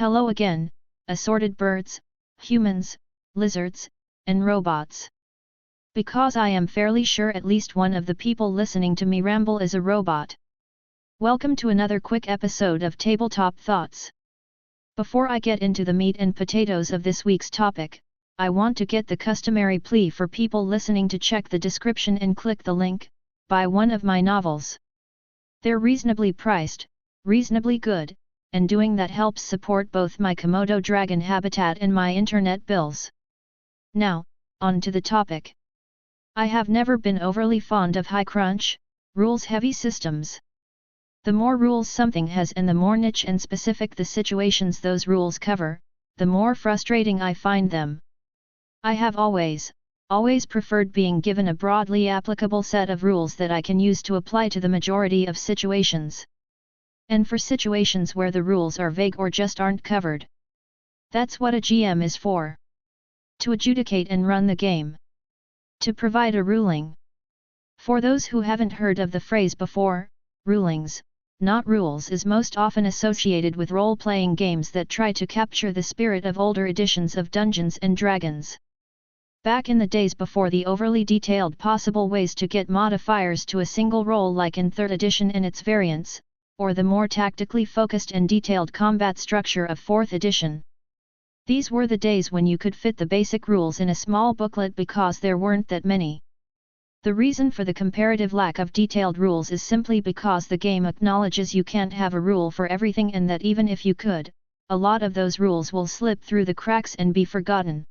Hello again, assorted birds, humans, lizards, and robots. Because I am fairly sure at least one of the people listening to me ramble is a robot. Welcome to another quick episode of Tabletop Thoughts. Before I get into the meat and potatoes of this week's topic, I want to get the customary plea for people listening to check the description and click the link, buy one of my novels. They're reasonably priced, reasonably good, and doing that helps support both my Komodo dragon habitat and my internet bills. Now, on to the topic. I have never been overly fond of high crunch, rules-heavy systems. The more rules something has and the more niche and specific the situations those rules cover, the more frustrating I find them. I have always preferred being given a broadly applicable set of rules that I can use to apply to the majority of situations. And for situations where the rules are vague or just aren't covered. That's what a GM is for. To adjudicate and run the game. To provide a ruling. For those who haven't heard of the phrase before, rulings, not rules is most often associated with role-playing games that try to capture the spirit of older editions of Dungeons & Dragons. Back in the days before the overly detailed possible ways to get modifiers to a single roll like in 3rd edition and its variants, or the more tactically focused and detailed combat structure of 4th edition. These were the days when you could fit the basic rules in a small booklet because there weren't that many. The reason for the comparative lack of detailed rules is simply because the game acknowledges you can't have a rule for everything and that even if you could, a lot of those rules will slip through the cracks and be forgotten.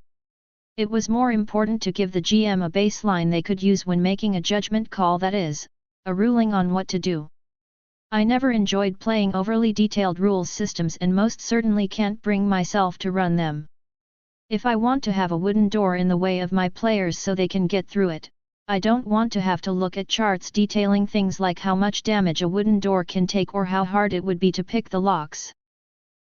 It was more important to give the GM a baseline they could use when making a judgment call, that is, a ruling on what to do. I never enjoyed playing overly detailed rules systems and most certainly can't bring myself to run them. If I want to have a wooden door in the way of my players so they can get through it, I don't want to have to look at charts detailing things like how much damage a wooden door can take or how hard it would be to pick the locks.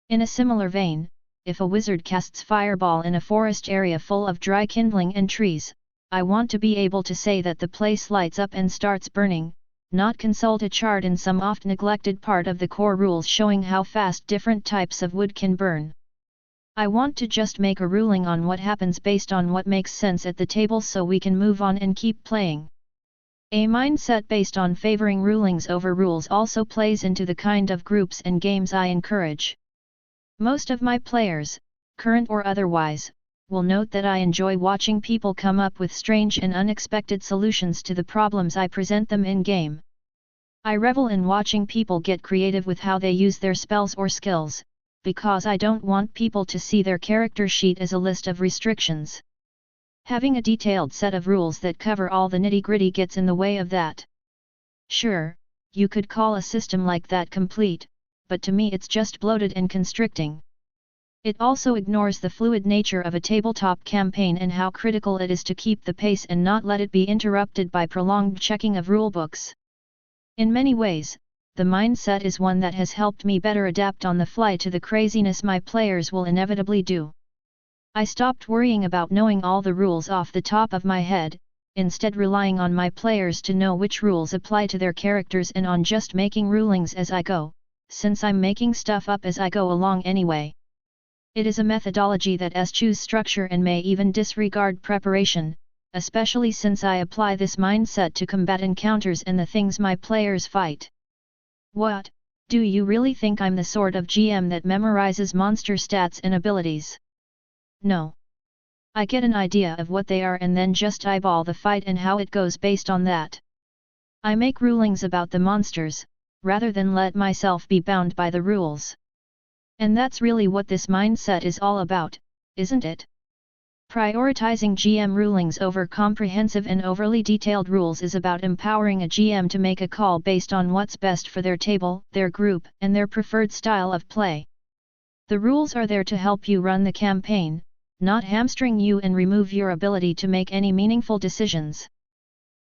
In a similar vein, if a wizard casts fireball in a forest area full of dry kindling and trees, I want to be able to say that the place lights up and starts burning, not consult a chart in some oft-neglected part of the core rules showing how fast different types of wood can burn. I want to just make a ruling on what happens based on what makes sense at the table so we can move on and keep playing. A mindset based on favoring rulings over rules also plays into the kind of groups and games I encourage. Most of my players, current or otherwise, will note that I enjoy watching people come up with strange and unexpected solutions to the problems I present them in-game. I revel in watching people get creative with how they use their spells or skills, because I don't want people to see their character sheet as a list of restrictions. Having a detailed set of rules that cover all the nitty-gritty gets in the way of that. Sure, you could call a system like that complete, but to me it's just bloated and constricting. It also ignores the fluid nature of a tabletop campaign and how critical it is to keep the pace and not let it be interrupted by prolonged checking of rulebooks. In many ways, the mindset is one that has helped me better adapt on the fly to the craziness my players will inevitably do. I stopped worrying about knowing all the rules off the top of my head, instead relying on my players to know which rules apply to their characters and on just making rulings as I go, since I'm making stuff up as I go along anyway. It is a methodology that eschews structure and may even disregard preparation, especially since I apply this mindset to combat encounters and the things my players fight. What, do you really think I'm the sort of GM that memorizes monster stats and abilities? No. I get an idea of what they are and then just eyeball the fight and how it goes based on that. I make rulings about the monsters, rather than let myself be bound by the rules. And that's really what this mindset is all about, isn't it? Prioritizing GM rulings over comprehensive and overly detailed rules is about empowering a GM to make a call based on what's best for their table, their group, and their preferred style of play. The rules are there to help you run the campaign, not hamstring you and remove your ability to make any meaningful decisions.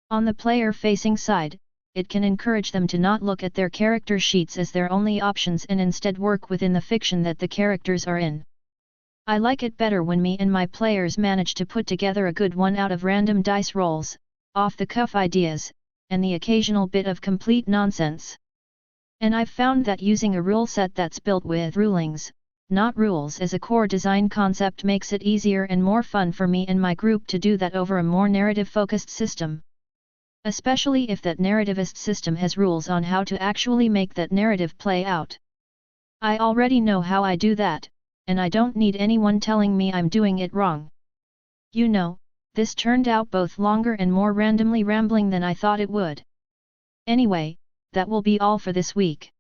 On the player-facing side, it can encourage them to not look at their character sheets as their only options and instead work within the fiction that the characters are in. I like it better when me and my players manage to put together a good one out of random dice rolls, off-the-cuff ideas, and the occasional bit of complete nonsense. And I've found that using a rule set that's built with rulings, not rules, as a core design concept makes it easier and more fun for me and my group to do that over a more narrative-focused system. Especially if that narrativist system has rules on how to actually make that narrative play out. I already know how I do that, and I don't need anyone telling me I'm doing it wrong. You know, this turned out both longer and more randomly rambling than I thought it would. Anyway, that will be all for this week.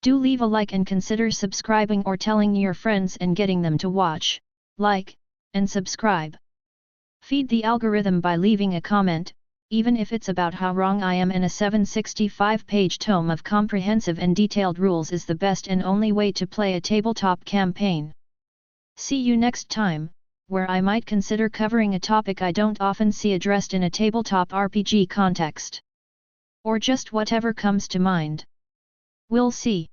Do leave a like and consider subscribing or telling your friends and getting them to watch, like, and subscribe. Feed the algorithm by leaving a comment, even if it's about how wrong I am, and a 765-page tome of comprehensive and detailed rules is the best and only way to play a tabletop campaign. See you next time, where I might consider covering a topic I don't often see addressed in a tabletop RPG context. Or just whatever comes to mind. We'll see.